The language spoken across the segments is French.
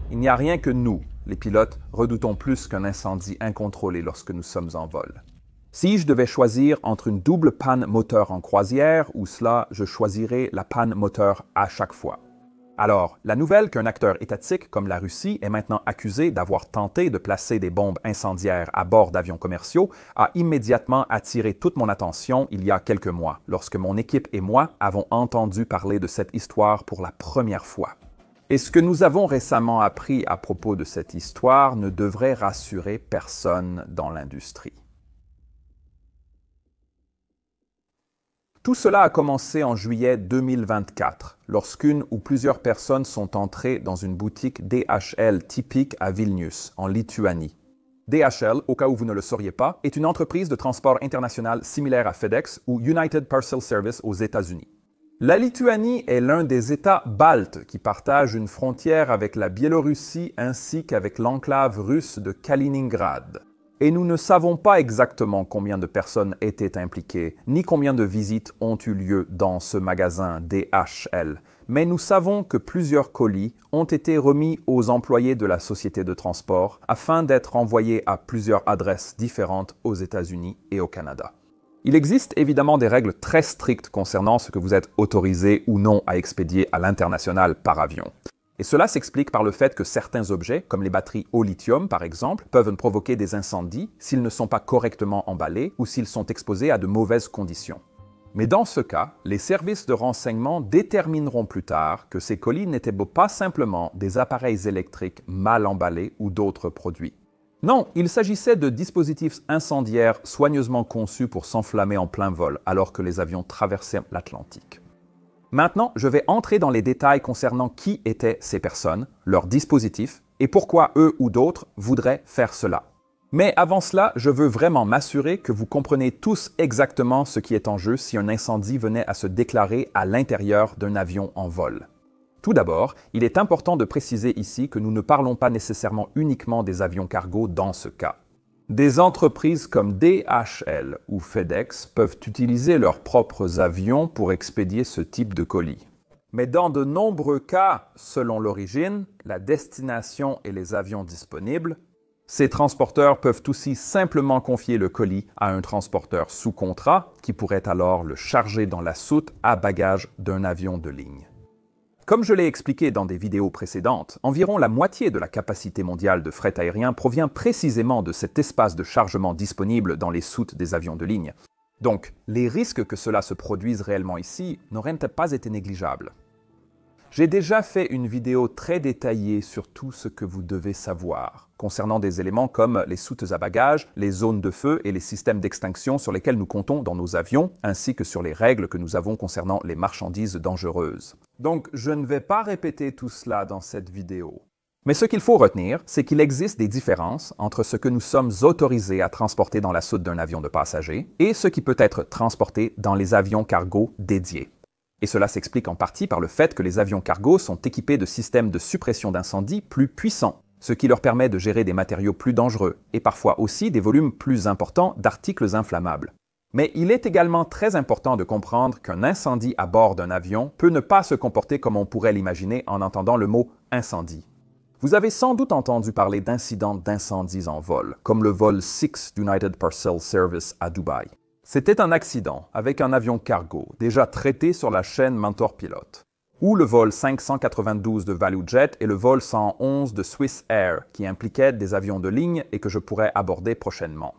Il n'y a rien que nous, les pilotes, redoutons plus qu'un incendie incontrôlé lorsque nous sommes en vol. Si je devais choisir entre une double panne moteur en croisière ou cela, je choisirais la panne moteur à chaque fois. Alors, la nouvelle qu'un acteur étatique comme la Russie est maintenant accusé d'avoir tenté de placer des bombes incendiaires à bord d'avions commerciaux a immédiatement attiré toute mon attention il y a quelques mois, lorsque mon équipe et moi avons entendu parler de cette histoire pour la première fois. Et ce que nous avons récemment appris à propos de cette histoire ne devrait rassurer personne dans l'industrie. Tout cela a commencé en juillet 2024, lorsqu'une ou plusieurs personnes sont entrées dans une boutique DHL typique à Vilnius, en Lituanie. DHL, au cas où vous ne le sauriez pas, est une entreprise de transport international similaire à FedEx ou United Parcel Service aux États-Unis. La Lituanie est l'un des États baltes qui partagent une frontière avec la Biélorussie ainsi qu'avec l'enclave russe de Kaliningrad. Et nous ne savons pas exactement combien de personnes étaient impliquées, ni combien de visites ont eu lieu dans ce magasin DHL. Mais nous savons que plusieurs colis ont été remis aux employés de la société de transport afin d'être envoyés à plusieurs adresses différentes aux États-Unis et au Canada. Il existe évidemment des règles très strictes concernant ce que vous êtes autorisé ou non à expédier à l'international par avion. Et cela s'explique par le fait que certains objets, comme les batteries au lithium par exemple, peuvent provoquer des incendies s'ils ne sont pas correctement emballés ou s'ils sont exposés à de mauvaises conditions. Mais dans ce cas, les services de renseignement détermineront plus tard que ces colis n'étaient pas simplement des appareils électriques mal emballés ou d'autres produits. Non, il s'agissait de dispositifs incendiaires soigneusement conçus pour s'enflammer en plein vol alors que les avions traversaient l'Atlantique. Maintenant, je vais entrer dans les détails concernant qui étaient ces personnes, leurs dispositifs et pourquoi eux ou d'autres voudraient faire cela. Mais avant cela, je veux vraiment m'assurer que vous comprenez tous exactement ce qui est en jeu si un incendie venait à se déclarer à l'intérieur d'un avion en vol. Tout d'abord, il est important de préciser ici que nous ne parlons pas nécessairement uniquement des avions cargo dans ce cas. Des entreprises comme DHL ou FedEx peuvent utiliser leurs propres avions pour expédier ce type de colis. Mais dans de nombreux cas, selon l'origine, la destination et les avions disponibles, ces transporteurs peuvent aussi simplement confier le colis à un transporteur sous contrat qui pourrait alors le charger dans la soute à bagages d'un avion de ligne. Comme je l'ai expliqué dans des vidéos précédentes, environ la moitié de la capacité mondiale de fret aérien provient précisément de cet espace de chargement disponible dans les soutes des avions de ligne. Donc, les risques que cela se produise réellement ici n'auraient pas été négligeables. J'ai déjà fait une vidéo très détaillée sur tout ce que vous devez savoir, concernant des éléments comme les soutes à bagages, les zones de feu et les systèmes d'extinction sur lesquels nous comptons dans nos avions, ainsi que sur les règles que nous avons concernant les marchandises dangereuses. Donc, je ne vais pas répéter tout cela dans cette vidéo. Mais ce qu'il faut retenir, c'est qu'il existe des différences entre ce que nous sommes autorisés à transporter dans la soute d'un avion de passagers et ce qui peut être transporté dans les avions cargo dédiés. Et cela s'explique en partie par le fait que les avions cargo sont équipés de systèmes de suppression d'incendie plus puissants, ce qui leur permet de gérer des matériaux plus dangereux et parfois aussi des volumes plus importants d'articles inflammables. Mais il est également très important de comprendre qu'un incendie à bord d'un avion peut ne pas se comporter comme on pourrait l'imaginer en entendant le mot « incendie ». Vous avez sans doute entendu parler d'incidents d'incendies en vol, comme le vol 6 d'United Parcel Service à Dubaï. C'était un accident avec un avion cargo déjà traité sur la chaîne Mentor Pilot, ou le vol 592 de ValueJet et le vol 111 de Swiss Air, qui impliquaient des avions de ligne et que je pourrais aborder prochainement.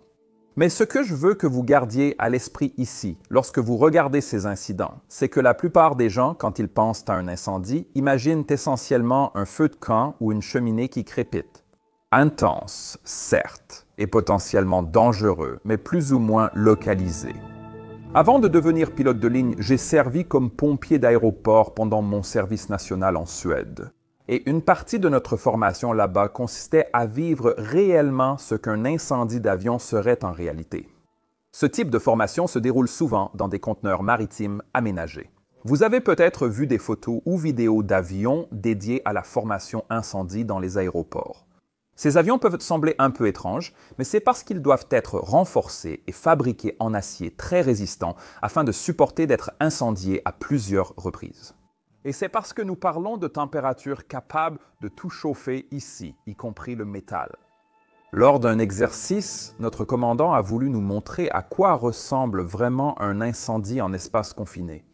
Mais ce que je veux que vous gardiez à l'esprit ici, lorsque vous regardez ces incidents, c'est que la plupart des gens, quand ils pensent à un incendie, imaginent essentiellement un feu de camp ou une cheminée qui crépite. Intense, certes, et potentiellement dangereux, mais plus ou moins localisé. Avant de devenir pilote de ligne, j'ai servi comme pompier d'aéroport pendant mon service national en Suède. Et une partie de notre formation là-bas consistait à vivre réellement ce qu'un incendie d'avion serait en réalité. Ce type de formation se déroule souvent dans des conteneurs maritimes aménagés. Vous avez peut-être vu des photos ou vidéos d'avions dédiés à la formation incendie dans les aéroports. Ces avions peuvent sembler un peu étranges, mais c'est parce qu'ils doivent être renforcés et fabriqués en acier très résistant afin de supporter d'être incendiés à plusieurs reprises. Et c'est parce que nous parlons de températures capables de tout chauffer ici, y compris le métal. Lors d'un exercice, notre commandant a voulu nous montrer à quoi ressemble vraiment un incendie en espace confiné.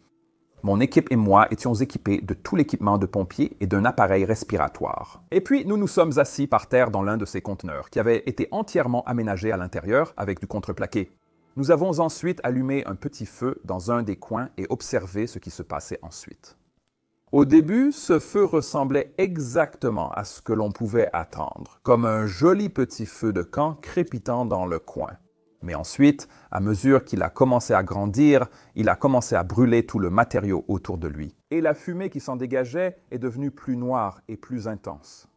Mon équipe et moi étions équipés de tout l'équipement de pompiers et d'un appareil respiratoire. Et puis, nous nous sommes assis par terre dans l'un de ces conteneurs, qui avait été entièrement aménagé à l'intérieur avec du contreplaqué. Nous avons ensuite allumé un petit feu dans un des coins et observé ce qui se passait ensuite. Au début, ce feu ressemblait exactement à ce que l'on pouvait attendre, comme un joli petit feu de camp crépitant dans le coin. Mais ensuite, à mesure qu'il a commencé à grandir, il a commencé à brûler tout le matériau autour de lui. Et la fumée qui s'en dégageait est devenue plus noire et plus intense.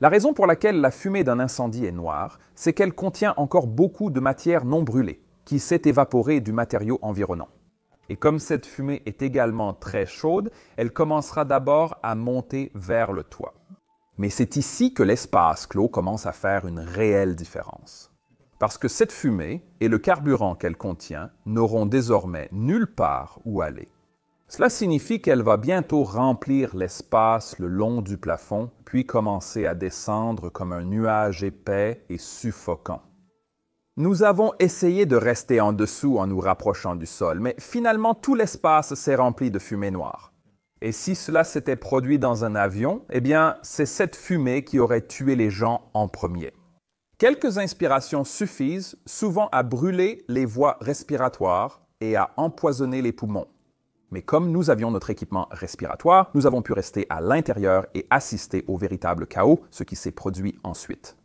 La raison pour laquelle la fumée d'un incendie est noire, c'est qu'elle contient encore beaucoup de matière non brûlée, qui s'est évaporée du matériau environnant. Et comme cette fumée est également très chaude, elle commencera d'abord à monter vers le toit. Mais c'est ici que l'espace clos commence à faire une réelle différence. Parce que cette fumée et le carburant qu'elle contient n'auront désormais nulle part où aller. Cela signifie qu'elle va bientôt remplir l'espace le long du plafond, puis commencer à descendre comme un nuage épais et suffocant. Nous avons essayé de rester en dessous en nous rapprochant du sol, mais finalement tout l'espace s'est rempli de fumée noire. Et si cela s'était produit dans un avion, eh bien, c'est cette fumée qui aurait tué les gens en premier. Quelques inspirations suffisent souvent à brûler les voies respiratoires et à empoisonner les poumons. Mais comme nous avions notre équipement respiratoire, nous avons pu rester à l'intérieur et assister au véritable chaos, ce qui s'est produit ensuite.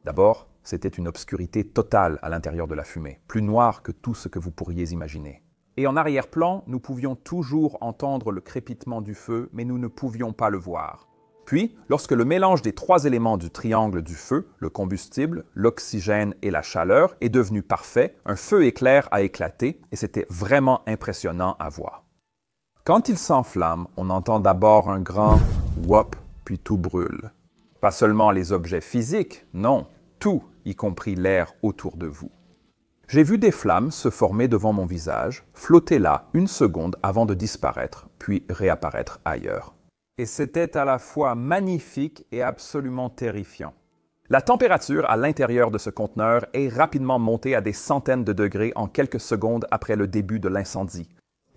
D'abord, c'était une obscurité totale à l'intérieur de la fumée, plus noire que tout ce que vous pourriez imaginer. Et en arrière-plan, nous pouvions toujours entendre le crépitement du feu, mais nous ne pouvions pas le voir. Puis, lorsque le mélange des trois éléments du triangle du feu, le combustible, l'oxygène et la chaleur, est devenu parfait, un feu éclair a éclaté et c'était vraiment impressionnant à voir. Quand il s'enflamme, on entend d'abord un grand « whoop », puis tout brûle. Pas seulement les objets physiques, non, tout, y compris l'air autour de vous. J'ai vu des flammes se former devant mon visage, flotter là une seconde avant de disparaître, puis réapparaître ailleurs. Et c'était à la fois magnifique et absolument terrifiant. La température à l'intérieur de ce conteneur est rapidement montée à des centaines de degrés en quelques secondes après le début de l'incendie.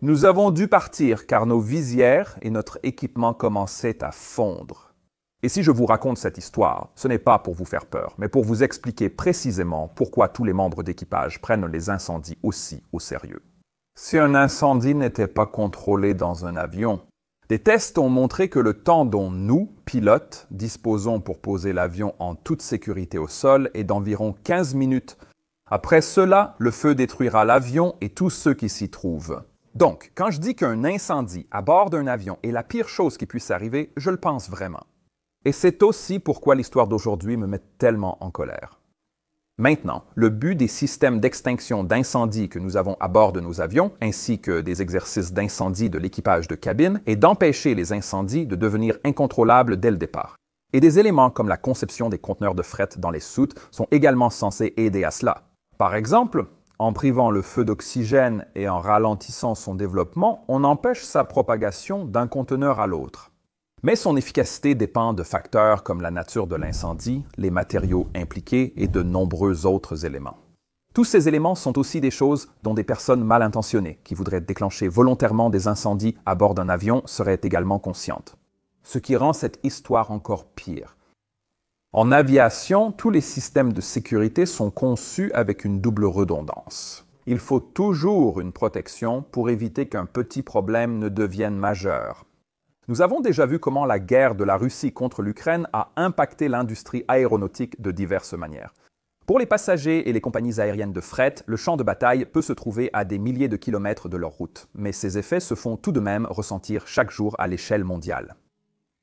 Nous avons dû partir car nos visières et notre équipement commençaient à fondre. Et si je vous raconte cette histoire, ce n'est pas pour vous faire peur, mais pour vous expliquer précisément pourquoi tous les membres d'équipage prennent les incendies aussi au sérieux. Si un incendie n'était pas contrôlé dans un avion, des tests ont montré que le temps dont nous, pilotes, disposons pour poser l'avion en toute sécurité au sol est d'environ 15 minutes. Après cela, le feu détruira l'avion et tous ceux qui s'y trouvent. Donc, quand je dis qu'un incendie à bord d'un avion est la pire chose qui puisse arriver, je le pense vraiment. Et c'est aussi pourquoi l'histoire d'aujourd'hui me met tellement en colère. Maintenant, le but des systèmes d'extinction d'incendie que nous avons à bord de nos avions, ainsi que des exercices d'incendie de l'équipage de cabine, est d'empêcher les incendies de devenir incontrôlables dès le départ. Et des éléments comme la conception des conteneurs de fret dans les soutes sont également censés aider à cela. Par exemple, en privant le feu d'oxygène et en ralentissant son développement, on empêche sa propagation d'un conteneur à l'autre. Mais son efficacité dépend de facteurs comme la nature de l'incendie, les matériaux impliqués et de nombreux autres éléments. Tous ces éléments sont aussi des choses dont des personnes mal intentionnées qui voudraient déclencher volontairement des incendies à bord d'un avion seraient également conscientes. Ce qui rend cette histoire encore pire. En aviation, tous les systèmes de sécurité sont conçus avec une double redondance. Il faut toujours une protection pour éviter qu'un petit problème ne devienne majeur. Nous avons déjà vu comment la guerre de la Russie contre l'Ukraine a impacté l'industrie aéronautique de diverses manières. Pour les passagers et les compagnies aériennes de fret, le champ de bataille peut se trouver à des milliers de kilomètres de leur route, mais ces effets se font tout de même ressentir chaque jour à l'échelle mondiale.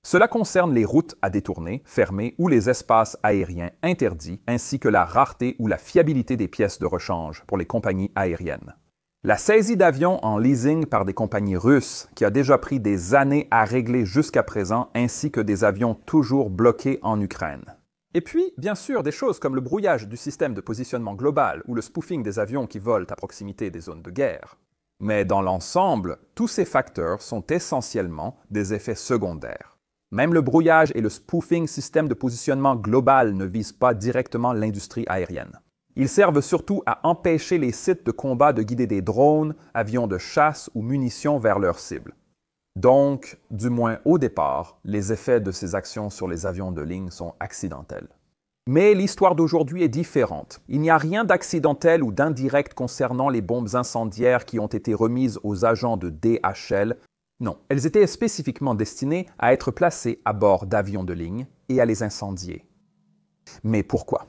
Cela concerne les routes à détourner, fermées ou les espaces aériens interdits, ainsi que la rareté ou la fiabilité des pièces de rechange pour les compagnies aériennes. La saisie d'avions en leasing par des compagnies russes, qui a déjà pris des années à régler jusqu'à présent, ainsi que des avions toujours bloqués en Ukraine. Et puis, bien sûr, des choses comme le brouillage du système de positionnement global ou le spoofing des avions qui volent à proximité des zones de guerre. Mais dans l'ensemble, tous ces facteurs sont essentiellement des effets secondaires. Même le brouillage et le spoofing système de positionnement global ne visent pas directement l'industrie aérienne. Ils servent surtout à empêcher les sites de combat de guider des drones, avions de chasse ou munitions vers leurs cibles. Donc, du moins au départ, les effets de ces actions sur les avions de ligne sont accidentels. Mais l'histoire d'aujourd'hui est différente. Il n'y a rien d'accidentel ou d'indirect concernant les bombes incendiaires qui ont été remises aux agents de DHL. Non, elles étaient spécifiquement destinées à être placées à bord d'avions de ligne et à les incendier. Mais pourquoi?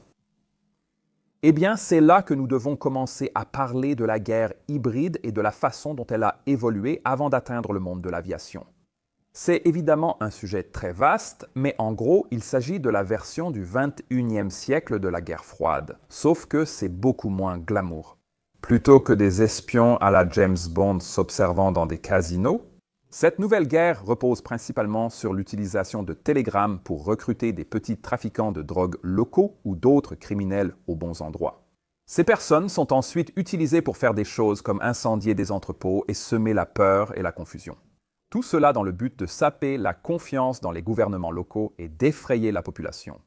Eh bien, c'est là que nous devons commencer à parler de la guerre hybride et de la façon dont elle a évolué avant d'atteindre le monde de l'aviation. C'est évidemment un sujet très vaste, mais en gros, il s'agit de la version du 21e siècle de la guerre froide, sauf que c'est beaucoup moins glamour. Plutôt que des espions à la James Bond s'observant dans des casinos, cette nouvelle guerre repose principalement sur l'utilisation de télégrammes pour recruter des petits trafiquants de drogue locaux ou d'autres criminels aux bons endroits. Ces personnes sont ensuite utilisées pour faire des choses comme incendier des entrepôts et semer la peur et la confusion. Tout cela dans le but de saper la confiance dans les gouvernements locaux et d'effrayer la population.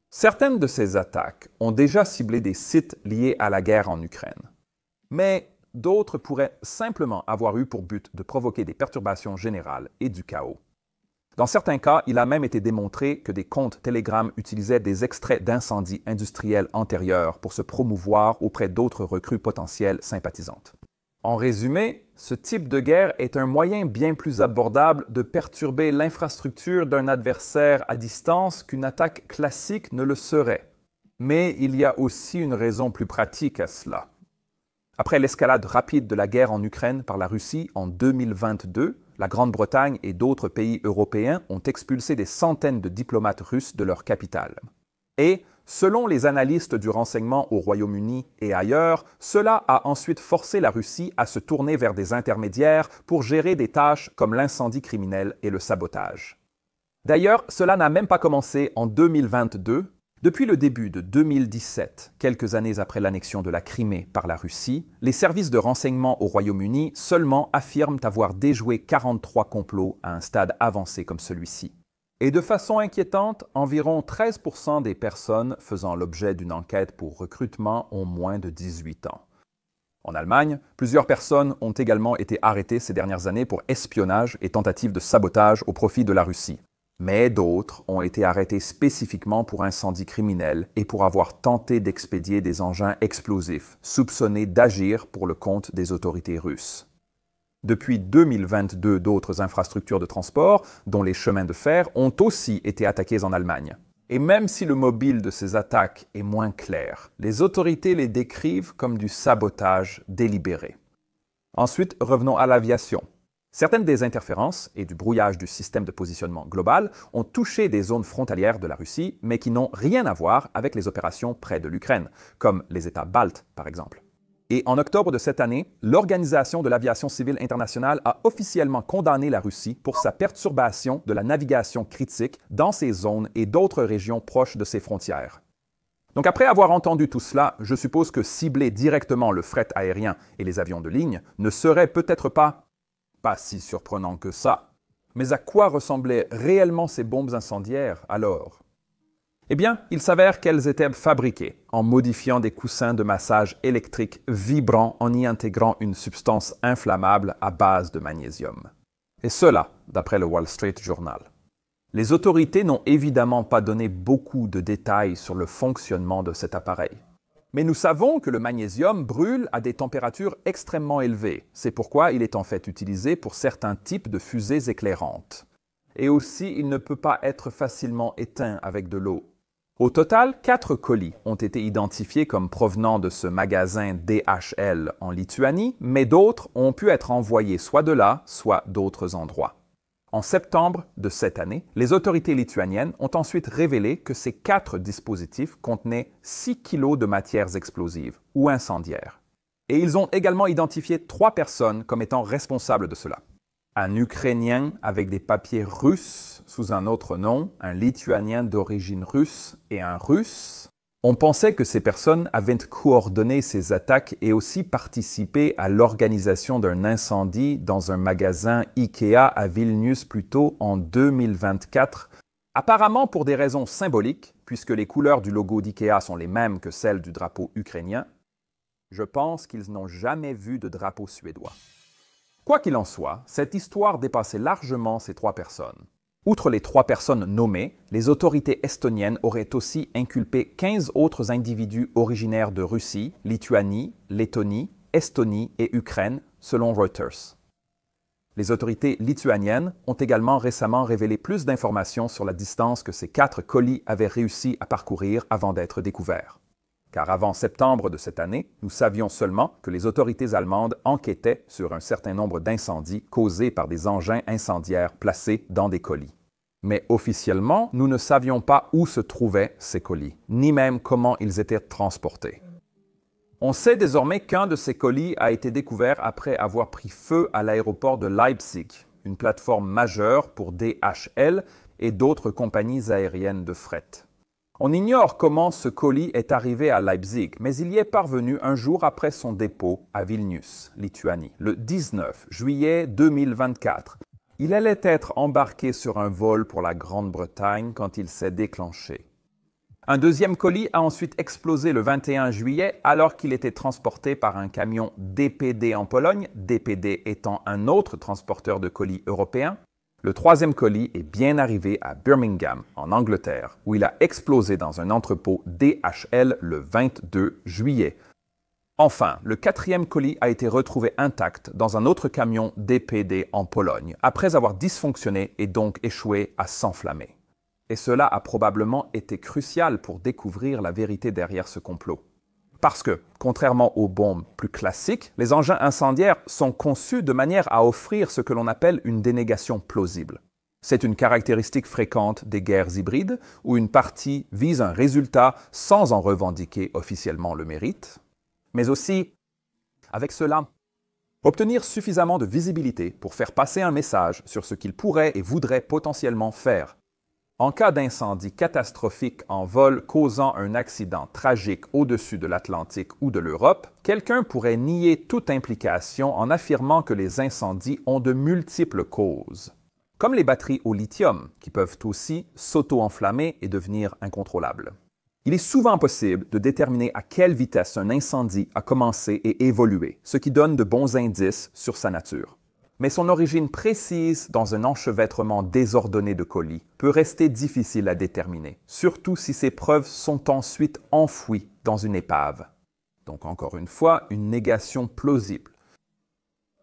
Certaines de ces attaques ont déjà ciblé des sites liés à la guerre en Ukraine. Mais d'autres pourraient simplement avoir eu pour but de provoquer des perturbations générales et du chaos. Dans certains cas, il a même été démontré que des comptes Telegram utilisaient des extraits d'incendies industriels antérieurs pour se promouvoir auprès d'autres recrues potentielles sympathisantes. En résumé, ce type de guerre est un moyen bien plus abordable de perturber l'infrastructure d'un adversaire à distance qu'une attaque classique ne le serait. Mais il y a aussi une raison plus pratique à cela. Après l'escalade rapide de la guerre en Ukraine par la Russie en 2022, la Grande-Bretagne et d'autres pays européens ont expulsé des centaines de diplomates russes de leur capitale. Et, selon les analystes du renseignement au Royaume-Uni et ailleurs, cela a ensuite forcé la Russie à se tourner vers des intermédiaires pour gérer des tâches comme l'incendie criminel et le sabotage. D'ailleurs, cela n'a même pas commencé en 2022. Depuis le début de 2017, quelques années après l'annexion de la Crimée par la Russie, les services de renseignement au Royaume-Uni seulement affirment avoir déjoué 43 complots à un stade avancé comme celui-ci. Et de façon inquiétante, environ 13% des personnes faisant l'objet d'une enquête pour recrutement ont moins de 18 ans. En Allemagne, plusieurs personnes ont également été arrêtées ces dernières années pour espionnage et tentative de sabotage au profit de la Russie. Mais d'autres ont été arrêtés spécifiquement pour incendie criminel et pour avoir tenté d'expédier des engins explosifs, soupçonnés d'agir pour le compte des autorités russes. Depuis 2022, d'autres infrastructures de transport, dont les chemins de fer, ont aussi été attaquées en Allemagne. Et même si le mobile de ces attaques est moins clair, les autorités les décrivent comme du sabotage délibéré. Ensuite, revenons à l'aviation. Certaines des interférences et du brouillage du système de positionnement global ont touché des zones frontalières de la Russie, mais qui n'ont rien à voir avec les opérations près de l'Ukraine, comme les États baltes par exemple. Et en octobre de cette année, l'Organisation de l'aviation civile internationale a officiellement condamné la Russie pour sa perturbation de la navigation critique dans ces zones et d'autres régions proches de ses frontières. Donc après avoir entendu tout cela, je suppose que cibler directement le fret aérien et les avions de ligne ne serait peut-être pas si surprenant que ça. Mais à quoi ressemblaient réellement ces bombes incendiaires alors? Eh bien, il s'avère qu'elles étaient fabriquées en modifiant des coussins de massage électrique vibrants en y intégrant une substance inflammable à base de magnésium. Et cela, d'après le Wall Street Journal. Les autorités n'ont évidemment pas donné beaucoup de détails sur le fonctionnement de cet appareil. Mais nous savons que le magnésium brûle à des températures extrêmement élevées. C'est pourquoi il est en fait utilisé pour certains types de fusées éclairantes. Et aussi, il ne peut pas être facilement éteint avec de l'eau. Au total, 4 colis ont été identifiés comme provenant de ce magasin DHL en Lituanie, mais d'autres ont pu être envoyés soit de là, soit d'autres endroits. En septembre de cette année, les autorités lituaniennes ont ensuite révélé que ces 4 dispositifs contenaient 6 kilos de matières explosives ou incendiaires. Et ils ont également identifié 3 personnes comme étant responsables de cela. Un Ukrainien avec des papiers russes sous un autre nom, un Lituanien d'origine russe et un Russe. On pensait que ces personnes avaient coordonné ces attaques et aussi participé à l'organisation d'un incendie dans un magasin IKEA à Vilnius plus tôt en 2024, apparemment pour des raisons symboliques, puisque les couleurs du logo d'IKEA sont les mêmes que celles du drapeau ukrainien. Je pense qu'ils n'ont jamais vu de drapeau suédois. Quoi qu'il en soit, cette histoire dépassait largement ces trois personnes. Outre les trois personnes nommées, les autorités estoniennes auraient aussi inculpé 15 autres individus originaires de Russie, Lituanie, Lettonie, Estonie et Ukraine, selon Reuters. Les autorités lituaniennes ont également récemment révélé plus d'informations sur la distance que ces 4 colis avaient réussi à parcourir avant d'être découverts. Car avant septembre de cette année, nous savions seulement que les autorités allemandes enquêtaient sur un certain nombre d'incendies causés par des engins incendiaires placés dans des colis. Mais officiellement, nous ne savions pas où se trouvaient ces colis, ni même comment ils étaient transportés. On sait désormais qu'un de ces colis a été découvert après avoir pris feu à l'aéroport de Leipzig, une plateforme majeure pour DHL et d'autres compagnies aériennes de fret. On ignore comment ce colis est arrivé à Leipzig, mais il y est parvenu un jour après son dépôt à Vilnius, Lituanie, le 19 juillet 2024. Il allait être embarqué sur un vol pour la Grande-Bretagne quand il s'est déclenché. Un deuxième colis a ensuite explosé le 21 juillet alors qu'il était transporté par un camion DPD en Pologne, DPD étant un autre transporteur de colis européen. Le troisième colis est bien arrivé à Birmingham, en Angleterre, où il a explosé dans un entrepôt DHL le 22 juillet. Enfin, le quatrième colis a été retrouvé intact dans un autre camion DPD en Pologne, après avoir dysfonctionné et donc échoué à s'enflammer. Et cela a probablement été crucial pour découvrir la vérité derrière ce complot. Parce que, contrairement aux bombes plus classiques, les engins incendiaires sont conçus de manière à offrir ce que l'on appelle une dénégation plausible. C'est une caractéristique fréquente des guerres hybrides, où une partie vise un résultat sans en revendiquer officiellement le mérite, mais aussi, avec cela, obtenir suffisamment de visibilité pour faire passer un message sur ce qu'il pourrait et voudrait potentiellement faire. En cas d'incendie catastrophique en vol causant un accident tragique au-dessus de l'Atlantique ou de l'Europe, quelqu'un pourrait nier toute implication en affirmant que les incendies ont de multiples causes, comme les batteries au lithium, qui peuvent aussi s'auto-enflammer et devenir incontrôlables. Il est souvent possible de déterminer à quelle vitesse un incendie a commencé et évolué, ce qui donne de bons indices sur sa nature. Mais son origine précise dans un enchevêtrement désordonné de colis peut rester difficile à déterminer, surtout si ces preuves sont ensuite enfouies dans une épave. Donc encore une fois, une négation plausible.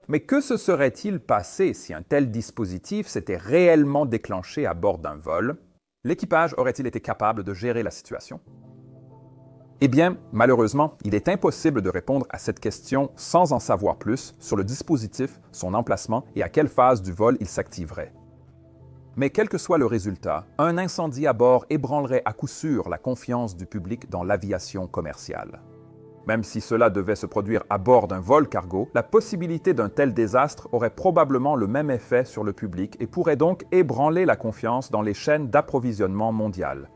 Mais que se serait-il passé si un tel dispositif s'était réellement déclenché à bord d'un vol? L'équipage aurait-il été capable de gérer la situation? Eh bien, malheureusement, il est impossible de répondre à cette question sans en savoir plus sur le dispositif, son emplacement et à quelle phase du vol il s'activerait. Mais quel que soit le résultat, un incendie à bord ébranlerait à coup sûr la confiance du public dans l'aviation commerciale. Même si cela devait se produire à bord d'un vol cargo, la possibilité d'un tel désastre aurait probablement le même effet sur le public et pourrait donc ébranler la confiance dans les chaînes d'approvisionnement mondiales.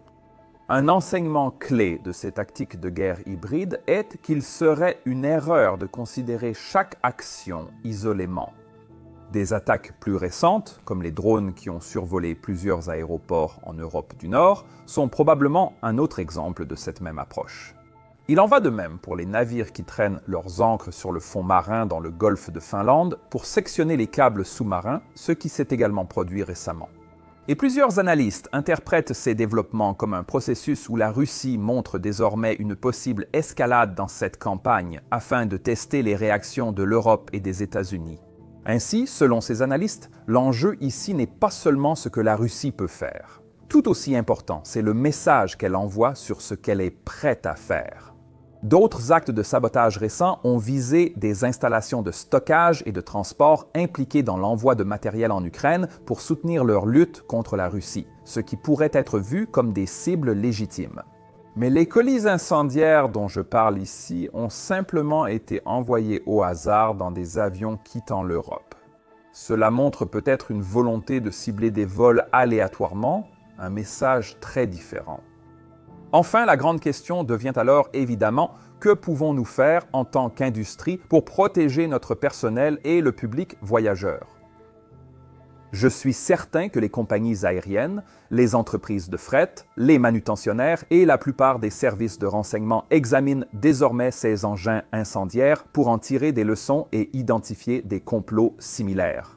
Un enseignement clé de ces tactiques de guerre hybride est qu'il serait une erreur de considérer chaque action isolément. Des attaques plus récentes, comme les drones qui ont survolé plusieurs aéroports en Europe du Nord, sont probablement un autre exemple de cette même approche. Il en va de même pour les navires qui traînent leurs ancres sur le fond marin dans le golfe de Finlande pour sectionner les câbles sous-marins, ce qui s'est également produit récemment. Et plusieurs analystes interprètent ces développements comme un processus où la Russie montre désormais une possible escalade dans cette campagne afin de tester les réactions de l'Europe et des États-Unis. Ainsi, selon ces analystes, l'enjeu ici n'est pas seulement ce que la Russie peut faire. Tout aussi important, c'est le message qu'elle envoie sur ce qu'elle est prête à faire. D'autres actes de sabotage récents ont visé des installations de stockage et de transport impliquées dans l'envoi de matériel en Ukraine pour soutenir leur lutte contre la Russie, ce qui pourrait être vu comme des cibles légitimes. Mais les colis incendiaires dont je parle ici ont simplement été envoyés au hasard dans des avions quittant l'Europe. Cela montre peut-être une volonté de cibler des vols aléatoirement, un message très différent. Enfin, la grande question devient alors évidemment, que pouvons-nous faire en tant qu'industrie pour protéger notre personnel et le public voyageur? Je suis certain que les compagnies aériennes, les entreprises de fret, les manutentionnaires et la plupart des services de renseignement examinent désormais ces engins incendiaires pour en tirer des leçons et identifier des complots similaires.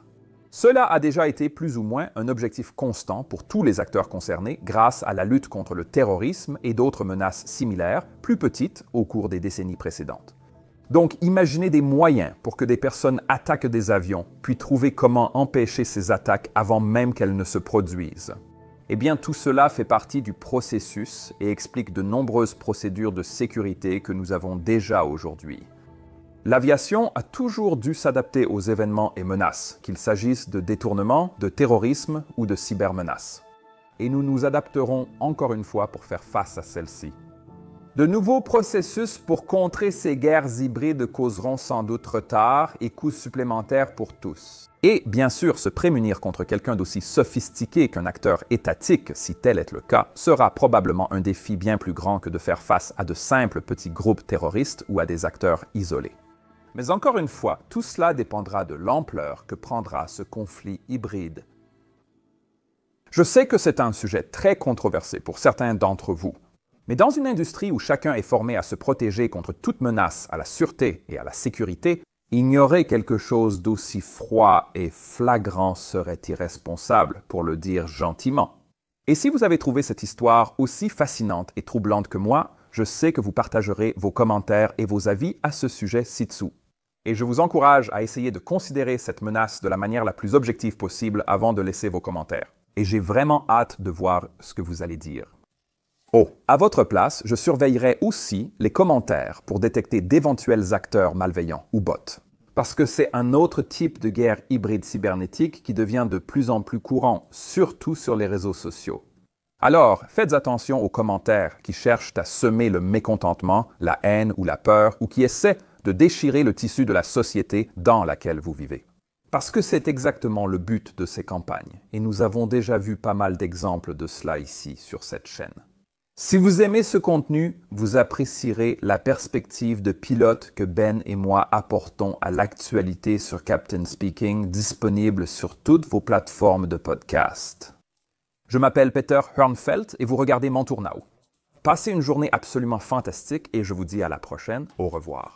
Cela a déjà été plus ou moins un objectif constant pour tous les acteurs concernés grâce à la lutte contre le terrorisme et d'autres menaces similaires, plus petites au cours des décennies précédentes. Donc, imaginez des moyens pour que des personnes attaquent des avions, puis trouver comment empêcher ces attaques avant même qu'elles ne se produisent. Eh bien, tout cela fait partie du processus et explique de nombreuses procédures de sécurité que nous avons déjà aujourd'hui. L'aviation a toujours dû s'adapter aux événements et menaces, qu'il s'agisse de détournement, de terrorisme ou de cybermenaces. Et nous nous adapterons encore une fois pour faire face à celles-ci. De nouveaux processus pour contrer ces guerres hybrides causeront sans doute retard et coûts supplémentaires pour tous. Et bien sûr, se prémunir contre quelqu'un d'aussi sophistiqué qu'un acteur étatique, si tel est le cas, sera probablement un défi bien plus grand que de faire face à de simples petits groupes terroristes ou à des acteurs isolés. Mais encore une fois, tout cela dépendra de l'ampleur que prendra ce conflit hybride. Je sais que c'est un sujet très controversé pour certains d'entre vous, mais dans une industrie où chacun est formé à se protéger contre toute menace à la sûreté et à la sécurité, ignorer quelque chose d'aussi froid et flagrant serait irresponsable, pour le dire gentiment. Et si vous avez trouvé cette histoire aussi fascinante et troublante que moi, je sais que vous partagerez vos commentaires et vos avis à ce sujet ci-dessous. Et je vous encourage à essayer de considérer cette menace de la manière la plus objective possible avant de laisser vos commentaires. Et j'ai vraiment hâte de voir ce que vous allez dire. Oh, à votre place, je surveillerai aussi les commentaires pour détecter d'éventuels acteurs malveillants ou bots. Parce que c'est un autre type de guerre hybride cybernétique qui devient de plus en plus courant, surtout sur les réseaux sociaux. Alors, faites attention aux commentaires qui cherchent à semer le mécontentement, la haine ou la peur, ou qui essaient de déchirer le tissu de la société dans laquelle vous vivez. Parce que c'est exactement le but de ces campagnes, et nous avons déjà vu pas mal d'exemples de cela ici sur cette chaîne. Si vous aimez ce contenu, vous apprécierez la perspective de pilote que Ben et moi apportons à l'actualité sur Captain Speaking, disponible sur toutes vos plateformes de podcast. Je m'appelle Peter Hörnfeldt et vous regardez Mon Tour Now. Passez une journée absolument fantastique et je vous dis à la prochaine. Au revoir.